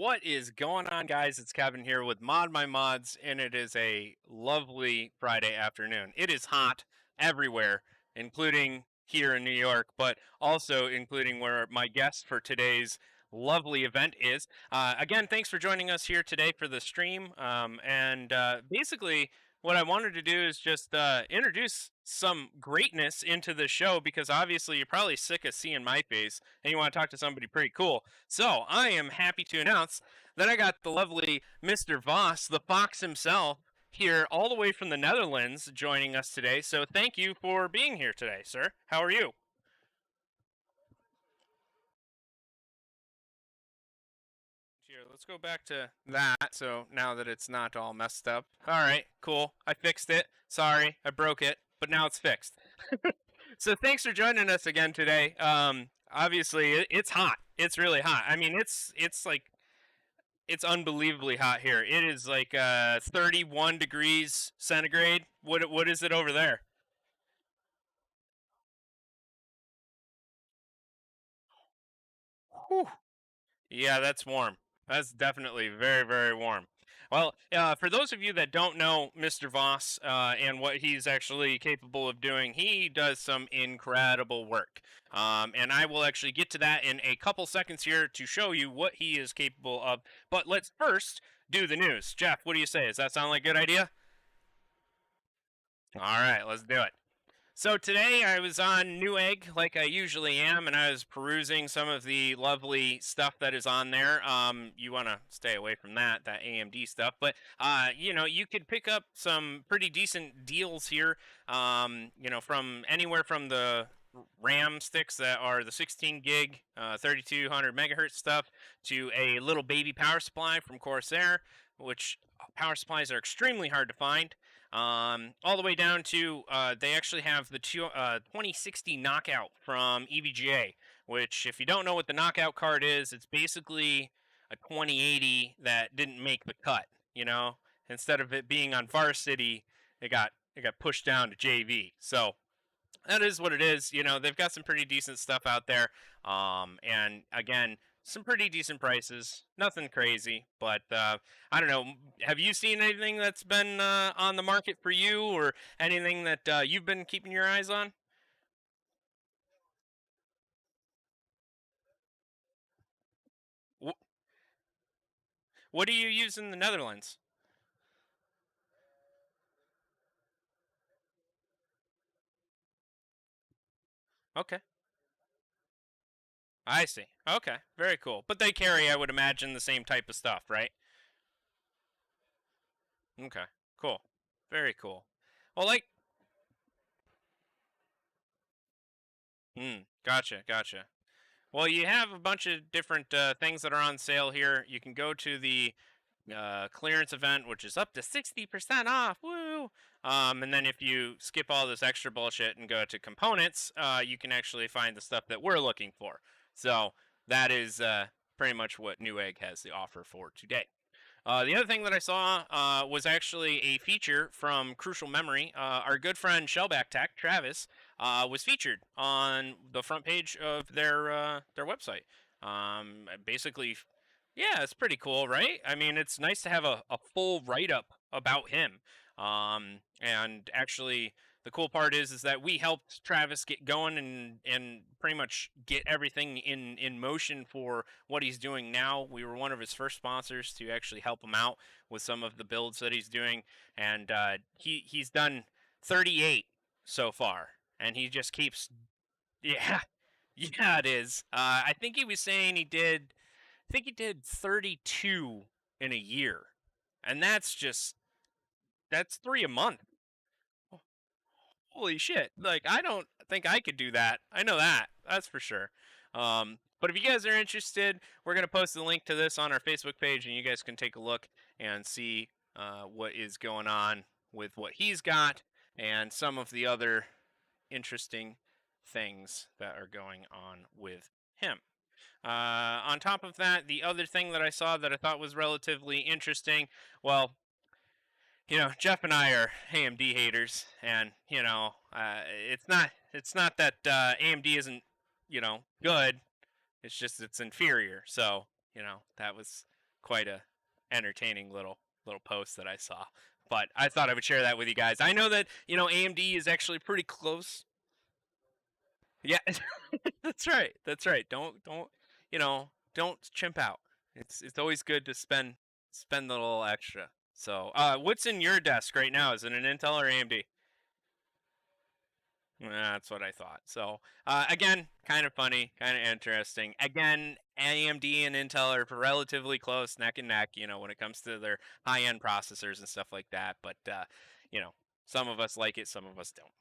What is going on, guys? It's Kevin here with ModMyMods, and it is a lovely Friday afternoon. It is hot everywhere, including here in New York, but also including where my guest for today's lovely event is. Again, thanks for joining us here today for the stream. Basically, what I wanted to do is just introduce some greatness into the show because obviously you're probably sick of seeing my face and you want to talk to somebody pretty cool. So I am happy to announce that I got the lovely Mr. Voss, the fox himself, here all the way from the Netherlands joining us today. So thank you for being here today, sir. How are you? Here, let's go back to that. So now that it's not all messed up. All right, cool. I fixed it. Sorry, I broke it, but now it's fixed. So thanks for joining us again today. Obviously it's hot. It's really hot. I mean, it's like it's unbelievably hot here. It is like 31 degrees centigrade. What is it over there? Whew. Yeah, that's warm. That's definitely very, very warm. Well, for those of you that don't know Mr. Voss and what he's actually capable of doing, he does some incredible work. And I will actually get to that in a couple seconds here to show you what he is capable of. But let's first do the news. Jeff, what do you say? Does that sound like a good idea? All right, let's do it. So today I was on Newegg like I usually am, and I was perusing some of the lovely stuff that is on there. You want to stay away from that AMD stuff, but you could pick up some pretty decent deals here. From anywhere from the RAM sticks that are the 16 gig, 3200 megahertz stuff to a little baby power supply from Corsair, which power supplies are extremely hard to find. All the way down to they actually have the 2060 knockout from EVGA, which, if you don't know what the knockout card is, it's basically a 2080 that didn't make the cut. You know, instead of it being on Varsity, it got pushed down to JV. So that is what it is. You know, they've got some pretty decent stuff out there. And again, some pretty decent prices. Nothing crazy, but I don't know. Have you seen anything that's been on the market for you, or anything that you've been keeping your eyes on? Wh- What do you use in the Netherlands? Okay, I see. Okay, very cool. But they carry, I would imagine, the same type of stuff, right? Okay, cool. Very cool. Well, like, gotcha, gotcha. Well, you have a bunch of different things that are on sale here. You can go to the clearance event, which is up to 60% off. Woo! And then if you skip all this extra bullshit and go to components, you can actually find the stuff that we're looking for. So that is pretty much what Newegg has to offer for today. The other thing that I saw was actually a feature from Crucial Memory. Our good friend Shellback Tech, Travis, was featured on the front page of their website. Basically, yeah, it's pretty cool, right? I mean, it's nice to have a full write up about him. And actually, the cool part is that we helped Travis get going and pretty much get everything in motion for what he's doing now. We were one of his first sponsors to actually help him out with some of the builds that he's doing, and he's done 38 so far, and he just keeps, yeah, yeah, it is. I think he was saying I think he did 32 in a year, and that's three a month. Holy shit. Like, I don't think I could do that. I know that. That's for sure. But if you guys are interested, we're going to post the link to this on our Facebook page, and you guys can take a look and see what is going on with what he's got and some of the other interesting things that are going on with him. On top of that, the other thing that I saw that I thought was relatively interesting, well, Jeff and I are AMD haters, and it's not that AMD isn't good. It's just it's inferior. So that was quite a entertaining little post that I saw. But I thought I would share that with you guys. I know that AMD is actually pretty close. Yeah, that's right. That's right. Don't don't chimp out. It's always good to spend a little extra. So, what's in your desk right now? Is it an Intel or AMD? That's what I thought. So, again, kind of funny, kind of interesting. Again, AMD and Intel are relatively close, neck and neck, when it comes to their high-end processors and stuff like that. But, you know, some of us like it, some of us don't.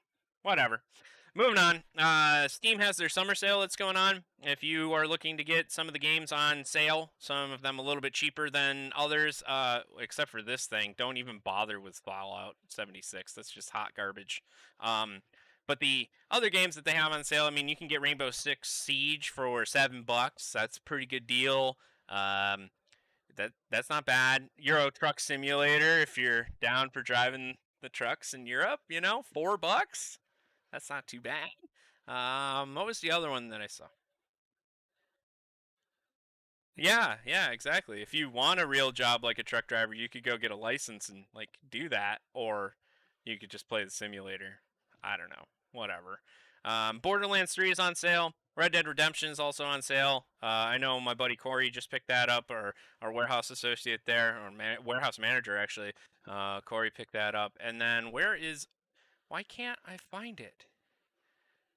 Whatever. Moving on. Steam has their summer sale that's going on. If you are looking to get some of the games on sale, some of them a little bit cheaper than others, except for this thing, don't even bother with Fallout 76. That's just hot garbage. But the other games that they have on sale, I mean, you can get Rainbow Six Siege for $7. That's a pretty good deal. Um, that's not bad. Euro Truck Simulator, if you're down for driving the trucks in Europe, $4. That's not too bad. What was the other one that I saw? Yeah, exactly. If you want a real job like a truck driver, you could go get a license and like do that, or you could just play the simulator. I don't know, whatever. Borderlands 3 is on sale. Red Dead Redemption is also on sale. I know my buddy Corey just picked that up, or our warehouse associate there, or warehouse manager actually. Corey picked that up. And then why can't I find it?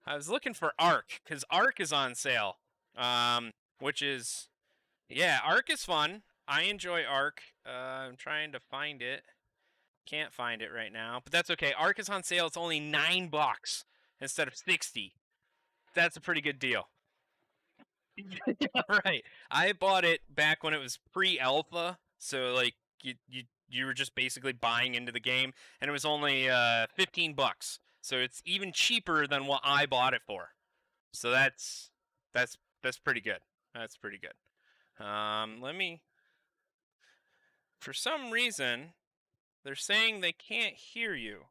I was looking for Ark because Ark is on sale, which is yeah, Ark is fun. I enjoy Ark. I'm trying to find it. Can't find it right now, but that's okay. Ark is on sale. It's only $9 instead of 60. That's a pretty good deal. Right. I bought it back when it was pre-alpha, so like you were just basically buying into the game, and it was only $15. So it's even cheaper than what I bought it for. So that's pretty good. That's pretty good. Let me. For some reason, they're saying they can't hear you,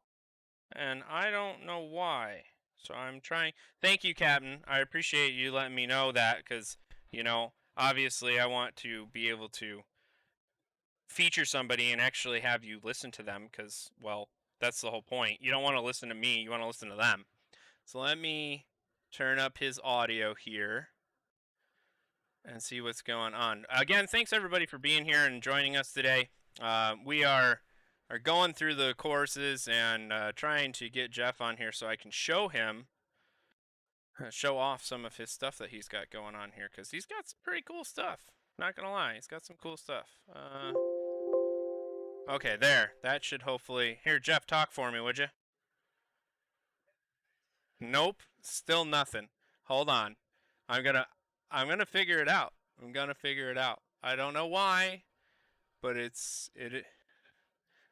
and I don't know why. So I'm trying. Thank you, Captain. I appreciate you letting me know that because obviously I want to be able to feature somebody and actually have you listen to them because, well, that's the whole point. You don't want to listen to me. You want to listen to them. So let me turn up his audio here and see what's going on. Again, thanks everybody for being here and joining us today. We are going through the courses and trying to get Jeff on here so I can show off some of his stuff that he's got going on here because he's got some pretty cool stuff. Not gonna lie, he's got some cool stuff. Okay, there. That should hopefully. Here, Jeff, talk for me, would you? Nope, still nothing. Hold on. I'm gonna I'm gonna figure it out. I'm gonna figure it out. I don't know why, but it.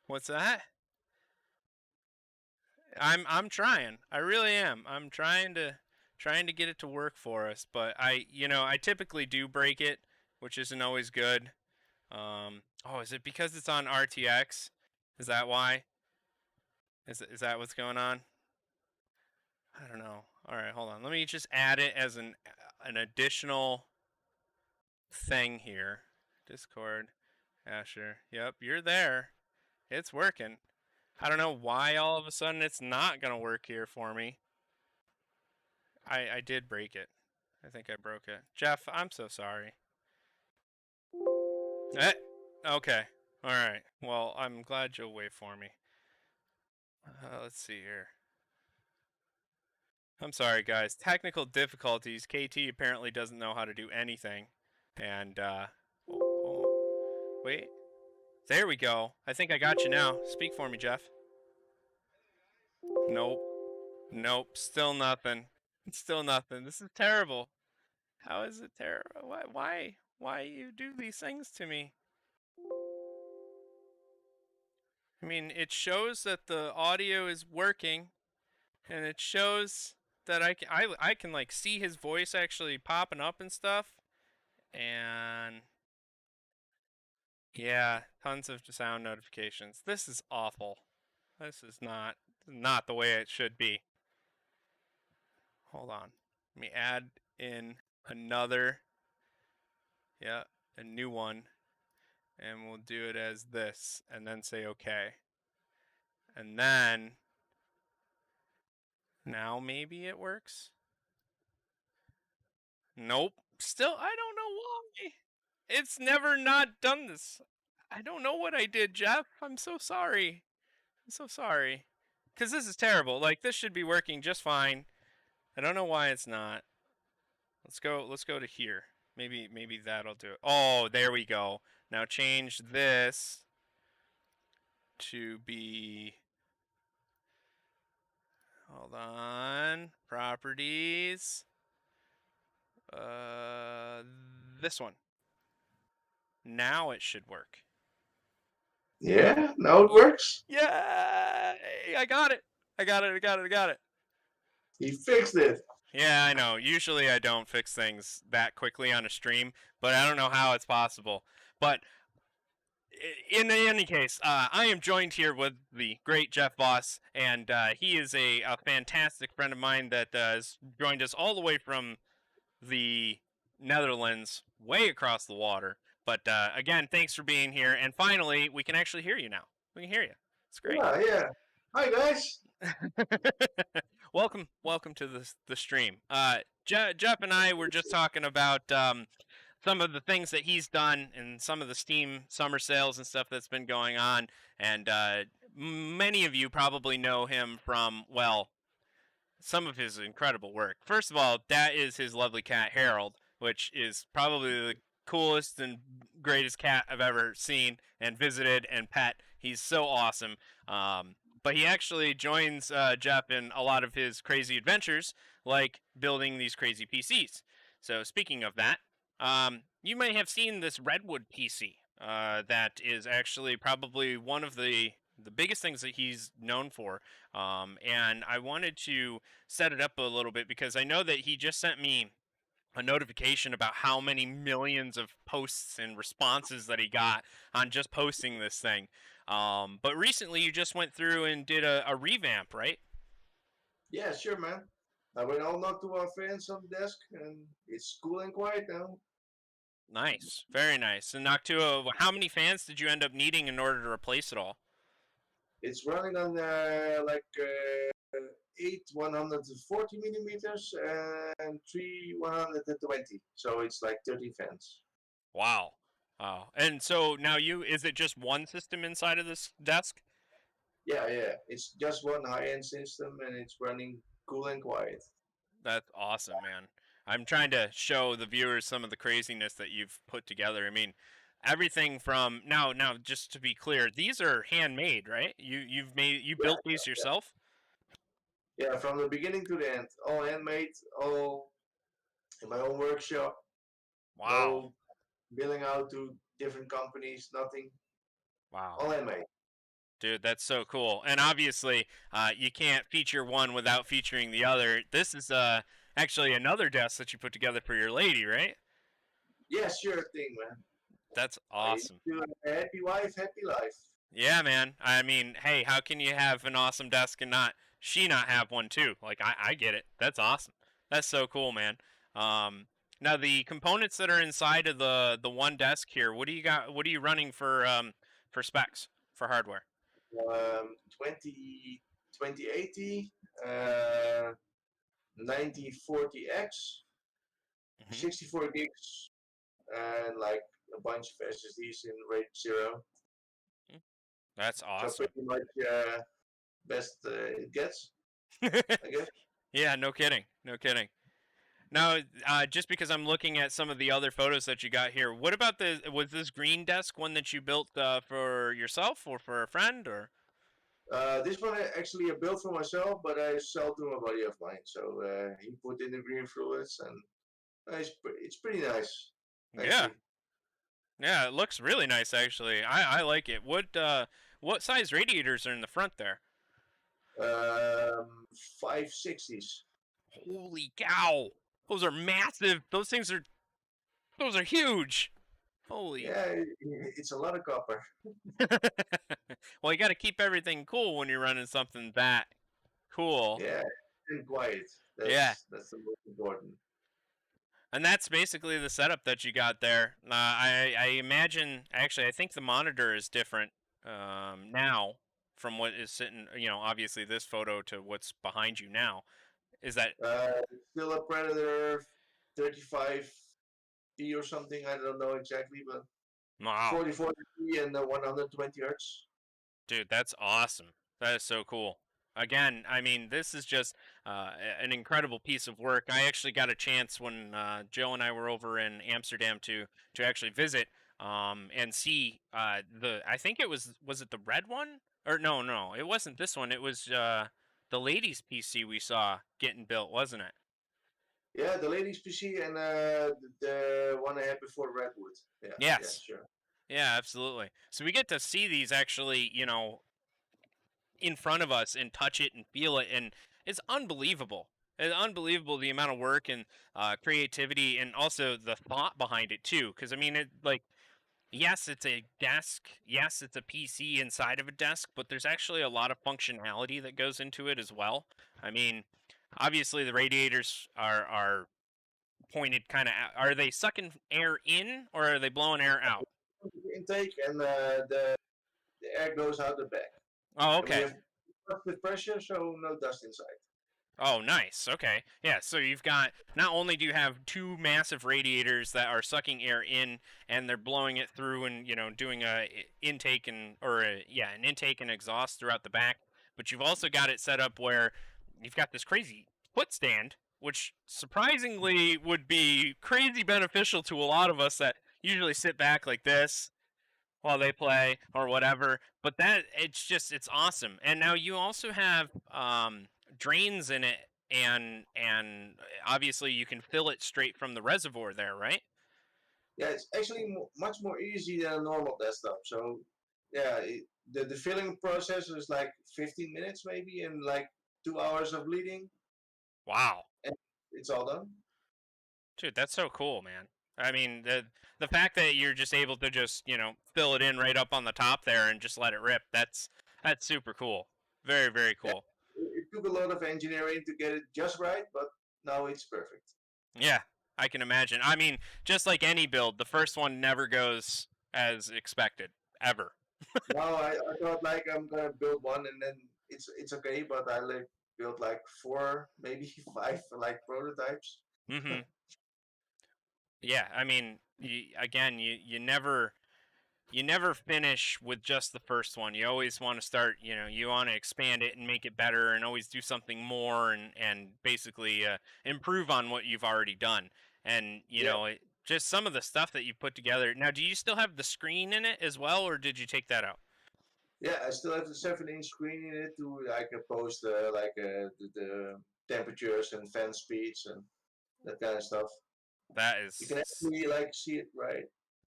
What's that? I'm trying. I really am. I'm trying to get it to work for us, but I typically do break it, which isn't always good. Oh, is it because it's on RTX? Is that why? Is that what's going on? I don't know. All right, hold on. Let me just add it as an additional thing here. Discord, Asher. Yep, you're there. It's working. I don't know why all of a sudden it's not gonna work here for me. I did break it. I think I broke it. Jeff, I'm so sorry. Eh, okay. All right. Well, I'm glad you'll wait for me. Let's see here. I'm sorry, guys. Technical difficulties. KT apparently doesn't know how to do anything. And, wait. There we go. I think I got you now. Speak for me, Jeff. Nope. Nope. Still nothing. Still nothing. This is terrible. How is it terrible? Why you do these things to me? I mean, it shows that the audio is working, and it shows that I can like see his voice actually popping up and stuff, and yeah, tons of sound notifications. This is awful. This is not the way it should be. Hold on. Let me add in another. Yeah, a new one. and we'll do it as this, and then say okay. And then, now maybe it works? Nope. Still, I don't know why. It's never not done this. I don't know what I did, Jeff. I'm so sorry. I'm so sorry. Because this is terrible. Like, this should be working just fine. I don't know why it's not. Let's go to here. Maybe that'll do it. Oh, there we go. Now change this to be, hold on, properties. Uh this one. Now it should work. Yeah, now it works. Yeah, I got it. I got it. He fixed it. Yeah, I know. Usually I don't fix things that quickly on a stream, but I don't know how it's possible. But in any case, I am joined here with the great Jeff Voss, and he is a fantastic friend of mine that has joined us all the way from the Netherlands, way across the water. But again, thanks for being here. And finally, we can actually hear you now. We can hear you. It's great. Yeah. Hi guys. welcome to the stream. Jeff and I were just talking about some of the things that he's done and some of the Steam summer sales and stuff that's been going on. And many of you probably know him from, well, some of his incredible work. First of all, that is his lovely cat Harold, which is probably the coolest and greatest cat I've ever seen and visited and pet. He's so awesome. But he actually joins Jeff in a lot of his crazy adventures, like building these crazy PCs. So speaking of that, you may have seen this Redwood PC. That is actually probably one of the biggest things that he's known for. And I wanted to set it up a little bit because I know that he just sent me a notification about how many millions of posts and responses that he got on just posting this thing. But recently you just went through and did a revamp, right? Yeah, sure, man. I went all knocked to our fans on the desk, and it's cool and quiet now. Nice, very nice. And Noctua, how many fans did you end up needing in order to replace it all? It's running on eight 140 millimeters and three 120. So it's like 30 fans. Wow. Wow. And so now is it just one system inside of this desk? Yeah. It's just one high-end system, and it's running cool and quiet. That's awesome, man. I'm trying to show the viewers some of the craziness that you've put together. I mean, everything from now just to be clear, these are handmade, right? You built these yourself? Yeah, from the beginning to the end, all handmade, all in my own workshop. Wow. No billing out to different companies, nothing. Wow. All handmade. Dude, that's so cool. And obviously, you can't feature one without featuring the other. This is actually another desk that you put together for your lady, right? Yeah, sure thing, man. That's I awesome. do a happy wife, happy life. Yeah, man. I mean, hey, how can you have an awesome desk and not have one too? Like, I get it. That's awesome. That's so cool, man. Um, Now the components that are inside of the one desk here, what do you got? What are you running for specs for hardware? 20, 2080, uh, 9040X, Hmm. 64 gigs, and like a bunch of SSDs in RAID 0. That's So awesome. pretty much best it gets, I guess. Yeah, no kidding. No kidding. Now, just because I'm looking at some of the other photos that you got here, what about was this green desk one that you built for yourself or for a friend or? This one actually I built for myself, but I sell to a buddy of mine. So he put in the green fluids, and it's pretty nice, Yeah, actually. yeah, it looks really nice actually. I like it. What size radiators are in the front there? 560s. Holy cow! Those are massive. Those are huge. Holy. Yeah, it's a lot of copper. Well, you got to keep everything cool when you're running something that cool. Yeah, and quiet. Yeah. That's the most important. And that's basically the setup that you got there. I imagine, actually, I think the monitor is different now from what is sitting. Obviously this photo to what's behind you now. Is that Still a Predator 35p or something. I don't know exactly, but wow, 4040p and 120 hertz. dude? That's awesome. That is so cool. Again, I mean, this is just an incredible piece of work. I actually got a chance when Joe and I were over in Amsterdam to actually visit and see the. I think it was it the red one or no, it wasn't this one. It was the ladies' PC we saw getting built, wasn't it? Yeah, the ladies PC and the one I had before Redwood. Yeah, yeah, Yes. sure. Yeah, absolutely. So we get to see these actually, in front of us and touch it and feel it, and it's unbelievable. It's unbelievable the amount of work and creativity and also the thought behind it too. Because I mean, it like yes, it's a desk. Yes, it's a PC inside of a desk, but there's actually a lot of functionality that goes into it as well. I mean, obviously the radiators are pointed kind of. Are they sucking air in or are they blowing air out? Intake and the air goes out the back. Oh, And we okay. have with pressure, so no dust inside. Oh, nice. Okay. Yeah, so you've got not only do you have two massive radiators that are sucking air in and they're blowing it through and, doing a intake and or an intake and exhaust throughout the back, but you've also got it set up where you've got this crazy foot stand which surprisingly would be crazy beneficial to a lot of us that usually sit back like this while they play or whatever. But that it's awesome. And now you also have drains in it, and obviously you can fill it straight from the reservoir there, right? Yeah, it's actually much more easy than a normal desktop. So yeah, the filling process is like 15 minutes maybe, and like 2 hours of bleeding, Wow, and it's all done. dude, that's so cool, man. I mean, the fact that you're just able to just fill it in right up on the top there and just let it rip. That's super cool. Very very Yeah, cool. it took a lot of engineering to get it just right, but now it's perfect. Yeah, I can imagine. I mean, just like any build, the first one never goes as expected ever. Now I thought like I'm gonna build one and then it's okay, but I like built like four, maybe five like prototypes. Mhm. Yeah, I mean, again, you never finish with just the first one. You always want to start, you want to expand it and make it better and always do something more and basically improve on what you've already done. And, Yeah, just some of the stuff that you put together. Now, do you still have the screen in it as well, or did you take that out? yeah. I still have the 7-inch screen in it to like post the temperatures and fan speeds and that kind of stuff. That You can is actually like see it right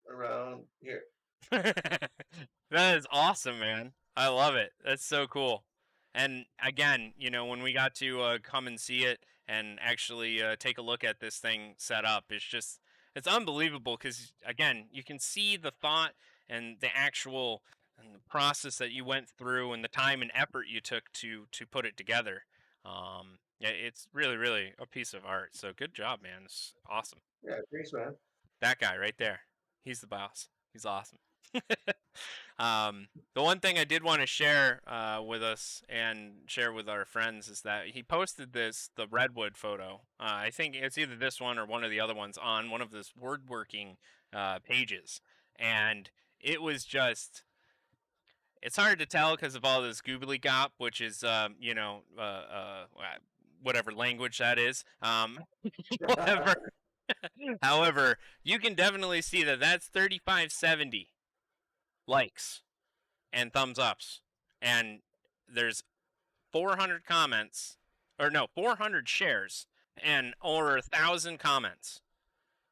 around here. that is awesome, man. I love it. That's so cool. And again, when we got to come and see it and actually take a look at this thing set up, it's unbelievable because again, you can see the thought and the actual and the process that you went through and the time and effort you took to put it together. Yeah, it's really really a piece of art. So good job, man. It's awesome. Yeah, thanks, man. That guy right there. He's the boss. He's awesome. The one thing I did want to share with us and share with our friends is that he posted the redwood photo. I think it's either this one or one of the other ones on one of this woodworking pages, and it was just. It's hard to tell because of all this goobly gop, which is whatever language that is. However, however, you can definitely see that that's 3570 likes and thumbs ups, and there's 400 comments, or no, 400 shares, and over 1,000 comments.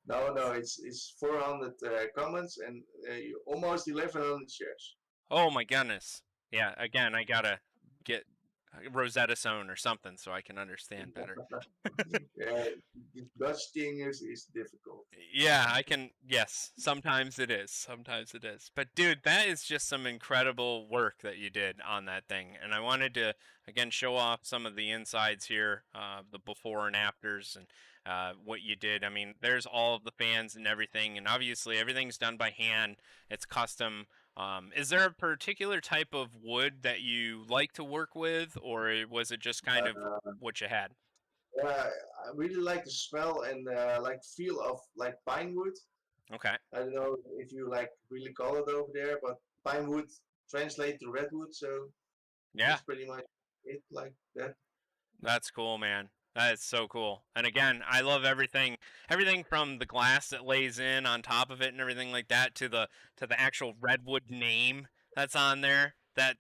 No, no, it's 400 comments and almost 1100 shares. Oh my goodness! Yeah, again, I gotta get Rosetta Stone or something so I can understand better. Yeah, this Dutch thing is difficult. Yeah, I can. Yes, sometimes it is. Sometimes it is. But dude, that is just some incredible work that you did on that thing. And I wanted to again show off some of the insides here, the before and afters, and what you did. I mean, there's all of the fans and everything, and obviously everything's done by hand. It's custom. Is there a particular type of wood that you like to work with, or was it just kind of Uh, what you had? I really like the smell and like feel of like pine wood. Okay. I don't know if you like really call it over there, but pine wood translate to redwood, so Yeah, that's pretty much it like that. that's cool, man. That is so cool. And again, I love everything from the glass that lays in on top of it and everything like that to the actual redwood name that's on there. That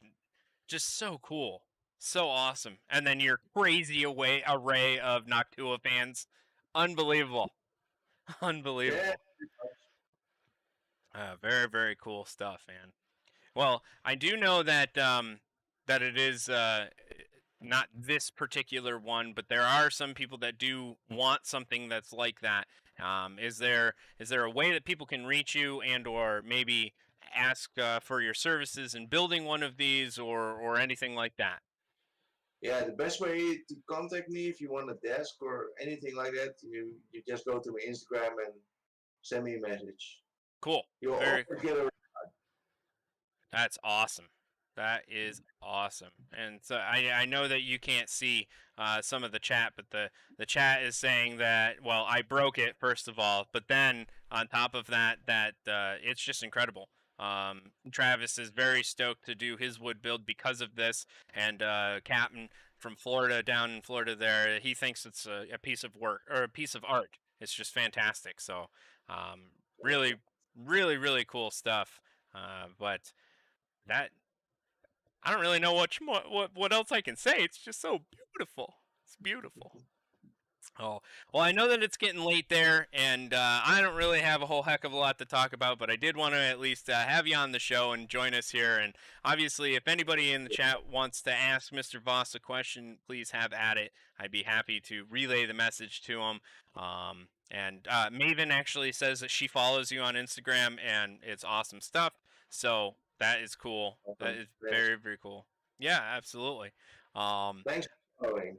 just so cool. So awesome. And then your crazy array of Noctua fans. Unbelievable. Yeah, Unbelievable. Very, very cool stuff, man. Well, I do know that that it is not this particular one, but there are some people that do want something that's like that. Is there a way that people can reach you and or maybe ask for your services in building one of these or anything like that? yeah. The best way to contact me if you want a desk or anything like that, you just go to my Instagram and send me a message. Cool. You'll Very always get a That's awesome. That is awesome. And so I know that you can't see some of the chat, but the chat is saying that well I broke it first of all, but then on top of that it's just incredible. Travis is very stoked to do his wood build because of this, and Captain from Florida down in Florida there he thinks it's a piece of work or a piece of art. It's just fantastic. So really really cool stuff. But that I don't really know what else I can say. It's just so beautiful. It's beautiful. Oh, well, I know that it's getting late there, and I don't really have a whole heck of a lot to talk about, but I did want to at least have you on the show and join us here. And obviously, if anybody in the chat wants to ask Mr. Voss a question, please have at it. I'd be happy to relay the message to him. And Maven actually says that she follows you on Instagram, and it's awesome stuff. So that is cool. That is Thanks. very, very cool. Yeah, absolutely. Um, Thanks for following.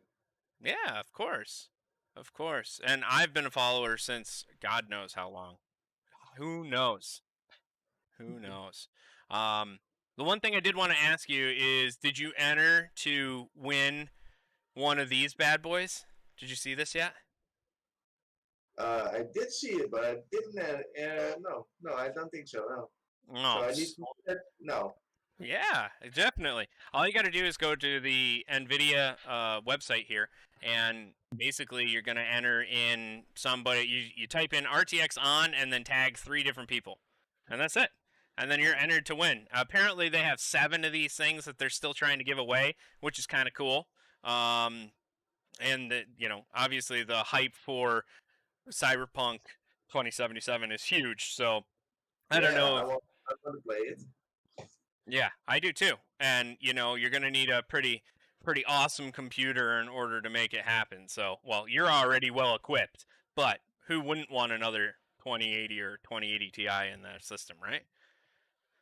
yeah, of course. Of course. And I've been a follower since God knows how long. Who knows? Who knows? Um, the one thing I did want to ask you is did you enter to win one of these bad boys? Did you see this yet? I did see it, but I didn't. No, I don't think so. No. So Oh, I need to. No. yeah, definitely. All you got to do is go to the NVIDIA website here, and basically you're going to enter in somebody. You type in RTX on and then tag 3 different people, and that's it. And then you're entered to win. Apparently, they have 7 of these things that they're still trying to give away, which is kind of cool. And obviously the hype for Cyberpunk 2077 is huge. So I don't Yeah, know if I want to play it yeah, I do too. And you're going to need a pretty awesome computer in order to make it happen. So, well, you're already well equipped, but who wouldn't want another 2080 or 2080 Ti in their system, right?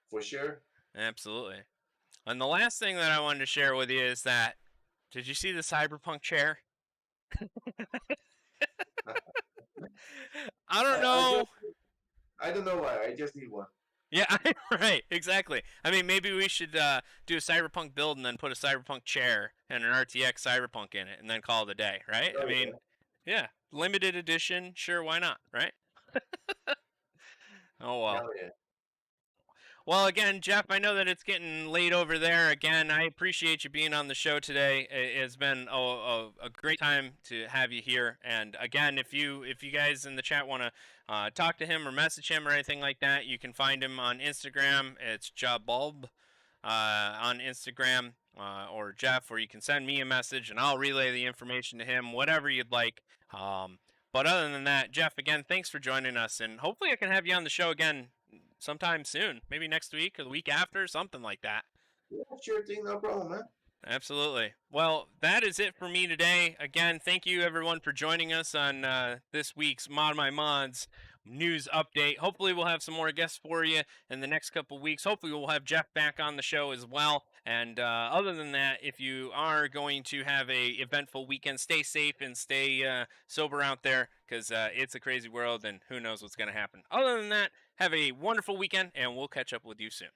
for sure. Absolutely. And the last thing that I wanted to share with you is that did you see the Cyberpunk chair? I don't I know. just I don't know why. I just need one. Yeah, right, exactly. I mean, maybe we should do a Cyberpunk build and then put a Cyberpunk chair and an RTX Cyberpunk in it and then call it a day, right? I Oh mean, yeah. yeah, limited edition, sure, why not, right? Oh well. Hell yeah. Well, again, Jeff, I know that it's getting late over there. Again, I appreciate you being on the show today. It's been a great time to have you here. And again, if you guys in the chat want to talk to him or message him or anything like that, you can find him on Instagram. It's Jabulb on Instagram or Jeff, or you can send me a message and I'll relay the information to him, whatever you'd like. But other than that, Jeff, again, thanks for joining us, and hopefully I can have you on the show again sometime soon, maybe next week or the week after, something like that. Yeah, sure thing, no problem, man. Absolutely. Well, that is it for me today. Again, thank you everyone for joining us on this week's Mod My Mods. news update. Hopefully, we'll have some more guests for you in the next couple weeks. Hopefully, we'll have Jeff back on the show as well. And other than that, if you are going to have a eventful weekend, stay safe and stay sober out there because it's a crazy world and who knows what's going to happen. Other than that, have a wonderful weekend, and we'll catch up with you soon.